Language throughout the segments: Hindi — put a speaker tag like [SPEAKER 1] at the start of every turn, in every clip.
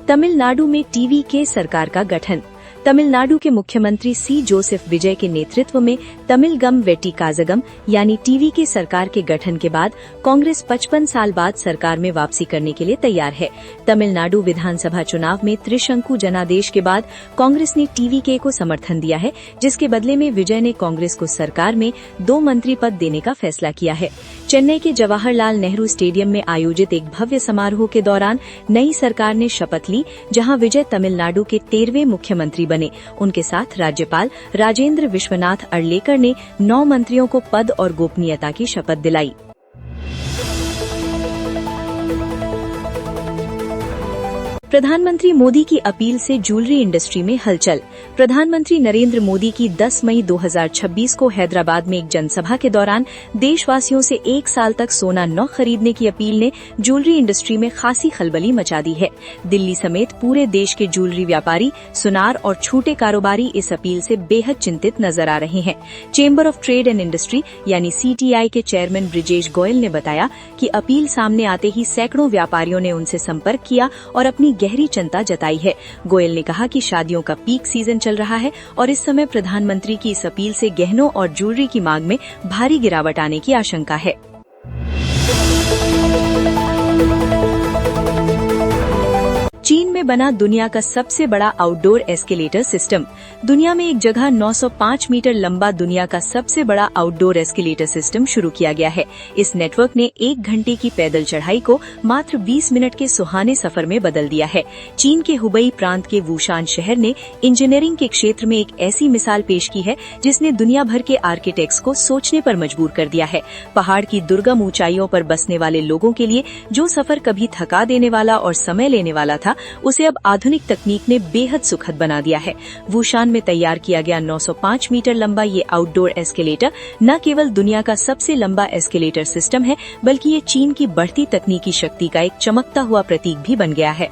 [SPEAKER 1] तमिलनाडु में टीवीके सरकार का गठन। तमिलनाडु के मुख्यमंत्री सी जोसेफ विजय के नेतृत्व में तमिलगम वेट्टी काझगम यानी टीवीके सरकार के गठन के बाद कांग्रेस 55 साल बाद सरकार में वापसी करने के लिए तैयार है। तमिलनाडु विधानसभा चुनाव में त्रिशंकु जनादेश के बाद कांग्रेस ने टीवीके को समर्थन दिया है, जिसके बदले में विजय ने कांग्रेस को सरकार में 2 मंत्री पद देने का फैसला किया है। चेन्नई के जवाहरलाल नेहरू स्टेडियम में आयोजित एक भव्य समारोह के दौरान नई सरकार ने शपथ ली, जहां विजय तमिलनाडु के 13वें मुख्यमंत्री बने। उनके साथ राज्यपाल राजेंद्र विश्वनाथ अर्लेकर ने 9 मंत्रियों को पद और गोपनीयता की शपथ दिलाई। प्रधानमंत्री मोदी की अपील से ज्वेलरी इंडस्ट्री में हलचल। प्रधानमंत्री नरेंद्र मोदी की 10 मई 2026 को हैदराबाद में एक जनसभा के दौरान देशवासियों से 1 साल तक सोना न खरीदने की अपील ने ज्वेलरी इंडस्ट्री में खासी खलबली मचा दी है। दिल्ली समेत पूरे देश के ज्वेलरी व्यापारी, सुनार और छोटे कारोबारी इस अपील से बेहद चिंतित नजर आ रहे हैं। Chamber of trade and industry यानी CTI के चेयरमैन ब्रिजेश गोयल ने बताया कि अपील सामने आते ही सैकड़ों व्यापारियों ने उनसे संपर्क किया और अपनी गहरी चिंता जताई है। गोयल ने कहा कि शादियों का पीक सीजन चल रहा है और इस समय प्रधानमंत्री की इस अपील से गहनों और ज्वेलरी की मांग में भारी गिरावट आने की आशंका है। चीन में बना दुनिया का सबसे बड़ा आउटडोर एस्केलेटर सिस्टम। दुनिया में एक जगह 905 मीटर लंबा दुनिया का सबसे बड़ा आउटडोर एस्केलेटर सिस्टम शुरू किया गया है। इस नेटवर्क ने 1 घंटे की पैदल चढ़ाई को मात्र 20 मिनट के सुहाने सफर में बदल दिया है। चीन के हुबई प्रांत के वुशान शहर ने इंजीनियरिंग के क्षेत्र में एक ऐसी मिसाल पेश की है जिसने दुनिया भर के आर्किटेक्ट्स को सोचने पर मजबूर कर दिया है। पहाड़ की दुर्गम ऊंचाइयों पर बसने वाले लोगों के लिए जो सफर कभी थका देने वाला और समय लेने वाला था, उसे अब आधुनिक तकनीक ने बेहद सुखद बना दिया है। वुशान में तैयार किया गया 905 मीटर लंबा ये आउटडोर एस्केलेटर न केवल दुनिया का सबसे लंबा एस्केलेटर सिस्टम है, बल्कि ये चीन की बढ़ती तकनीकी शक्ति का एक चमकता हुआ प्रतीक भी बन गया है।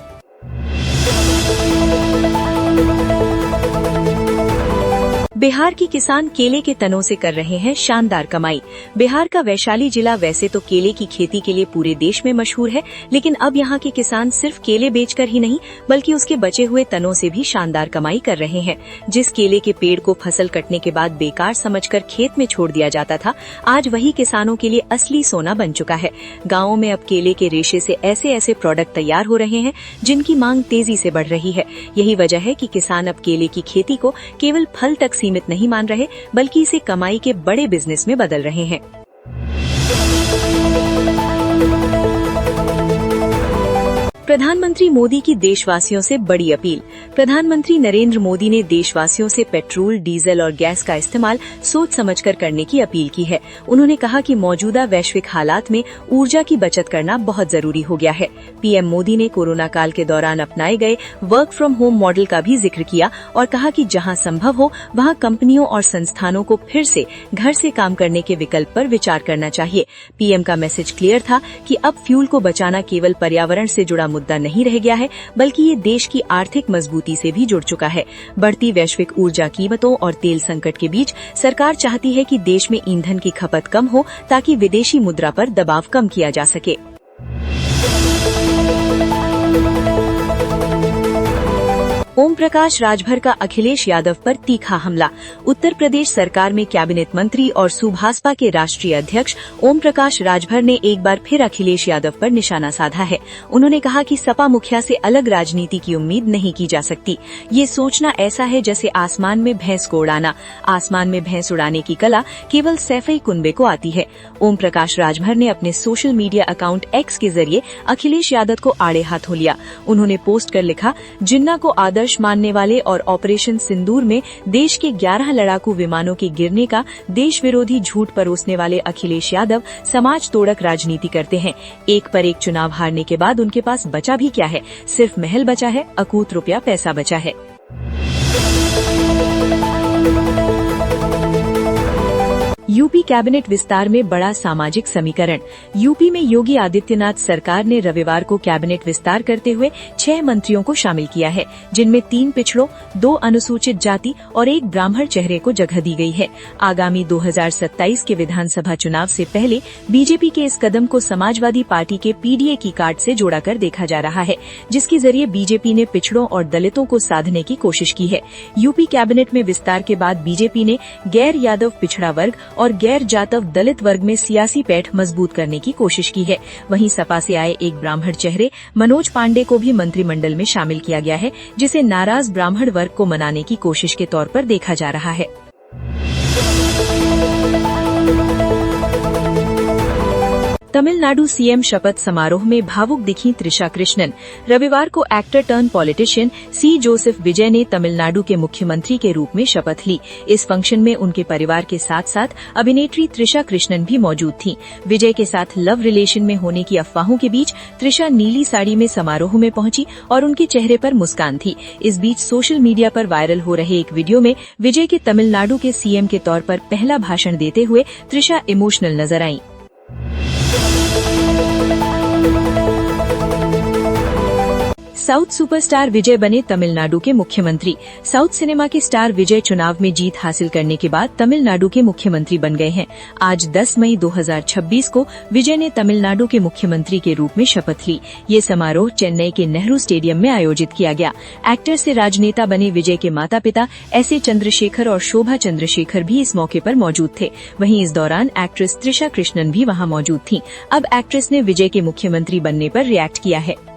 [SPEAKER 1] बिहार की किसान केले के तनों से कर रहे हैं शानदार कमाई। बिहार का वैशाली जिला वैसे तो केले की खेती के लिए पूरे देश में मशहूर है, लेकिन अब यहाँ के किसान सिर्फ केले बेचकर ही नहीं बल्कि उसके बचे हुए तनों से भी शानदार कमाई कर रहे हैं। जिस केले के पेड़ को फसल कटने के बाद बेकार समझकर खेत में छोड़ दिया जाता था, आज वही किसानों के लिए असली सोना बन चुका है। गाँवों में अब केले के रेशे से ऐसे ऐसे प्रोडक्ट तैयार हो रहे हैं जिनकी मांग तेजी से बढ़ रही है। यही वजह है कि किसान अब केले की खेती को केवल फल तक सीमित नहीं मान रहे, बल्कि इसे कमाई के बड़े बिजनेस में बदल रहे हैं। प्रधानमंत्री मोदी की देशवासियों से बड़ी अपील। प्रधानमंत्री नरेंद्र मोदी ने देशवासियों से पेट्रोल, डीजल और गैस का इस्तेमाल सोच समझकर करने की अपील की है। उन्होंने कहा कि मौजूदा वैश्विक हालात में ऊर्जा की बचत करना बहुत जरूरी हो गया है। पीएम मोदी ने कोरोना काल के दौरान अपनाए गए वर्क फ्रॉम होम मॉडल का भी जिक्र किया और कहा कि जहां संभव हो वहां कंपनियों और संस्थानों को फिर से घर से काम करने के विकल्प पर विचार करना चाहिए। पीएम का मैसेज क्लियर था कि अब फ्यूल को बचाना केवल पर्यावरण से जुड़ा मुद्दा नहीं रह गया है, बल्कि ये देश की आर्थिक मजबूती से भी जुड़ चुका है। बढ़ती वैश्विक ऊर्जा कीमतों और तेल संकट के बीच सरकार चाहती है कि देश में ईंधन की खपत कम हो ताकि विदेशी मुद्रा पर दबाव कम किया जा सके। ओम प्रकाश राजभर का अखिलेश यादव पर तीखा हमला। उत्तर प्रदेश सरकार में कैबिनेट मंत्री और सुभाषपा के राष्ट्रीय अध्यक्ष ओम प्रकाश राजभर ने एक बार फिर अखिलेश यादव पर निशाना साधा है। उन्होंने कहा कि सपा मुखिया से अलग राजनीति की उम्मीद नहीं की जा सकती। ये सोचना ऐसा है जैसे आसमान में भैंस को उड़ाना। आसमान में भैंस उड़ाने की कला केवल सैफई कुनबे को आती है। ओम प्रकाश राजभर ने अपने सोशल मीडिया अकाउंट X के जरिए अखिलेश यादव को आड़े हाथों लिया। उन्होंने पोस्ट कर लिखा, जिन्ना को आदर्श मानने वाले और ऑपरेशन सिंदूर में देश के 11 लड़ाकू विमानों के गिरने का देश विरोधी झूठ परोसने वाले अखिलेश यादव समाज तोड़क राजनीति करते हैं। एक पर एक चुनाव हारने के बाद उनके पास बचा भी क्या है, सिर्फ महल बचा है, अकूत रुपया पैसा बचा है। यूपी कैबिनेट विस्तार में बड़ा सामाजिक समीकरण। यूपी में योगी आदित्यनाथ सरकार ने रविवार को कैबिनेट विस्तार करते हुए 6 मंत्रियों को शामिल किया है, जिनमें 3 पिछड़ों, 2 अनुसूचित जाति और 1 ब्राह्मण चेहरे को जगह दी गई है। आगामी 2027 के विधानसभा चुनाव से पहले बीजेपी के इस कदम को समाजवादी पार्टी के पीडीए की कार्ड से जोड़ा कर देखा जा रहा है, जिसके जरिए बीजेपी ने पिछड़ों और दलितों को साधने की कोशिश की है। यूपी कैबिनेट में विस्तार के बाद बीजेपी ने गैर यादव पिछड़ा वर्ग और गैर जाटव दलित वर्ग में सियासी पैठ मजबूत करने की कोशिश की है। वहीं सपा से आए एक ब्राह्मण चेहरे मनोज पांडे को भी मंत्रिमंडल में शामिल किया गया है, जिसे नाराज ब्राह्मण वर्ग को मनाने की कोशिश के तौर पर देखा जा रहा है। तमिलनाडु सीएम शपथ समारोह में भावुक दिखी त्रिशा कृष्णन। रविवार को एक्टर टर्न पॉलिटिशियन सी जोसेफ विजय ने तमिलनाडु के मुख्यमंत्री के रूप में शपथ ली। इस फंक्शन में उनके परिवार के साथ साथ अभिनेत्री त्रिशा कृष्णन भी मौजूद थीं। विजय के साथ लव रिलेशन में होने की अफवाहों के बीच त्रिशा नीली साड़ी में समारोह में पहुंची और उनके चेहरे पर मुस्कान थी। इस बीच सोशल मीडिया पर वायरल हो रहे एक वीडियो में विजय के तमिलनाडु के सीएम के तौर पर पहला भाषण देते हुए त्रिशा इमोशनल नजर आईं। साउथ सुपरस्टार विजय बने तमिलनाडु के मुख्यमंत्री। साउथ सिनेमा के स्टार विजय चुनाव में जीत हासिल करने के बाद तमिलनाडु के मुख्यमंत्री बन गए हैं। आज 10 मई 2026 को विजय ने तमिलनाडु के मुख्यमंत्री के रूप में शपथ ली। ये समारोह चेन्नई के नेहरू स्टेडियम में आयोजित किया गया। एक्टर से राजनेता बने विजय के माता पिता एस.ए. चंद्रशेखर और शोभा चंद्रशेखर भी इस मौके पर मौजूद थे। वहीं इस दौरान एक्ट्रेस त्रिशा कृष्णन भी वहां मौजूद थीं। अब एक्ट्रेस ने विजय के मुख्यमंत्री बनने पर रिएक्ट किया है।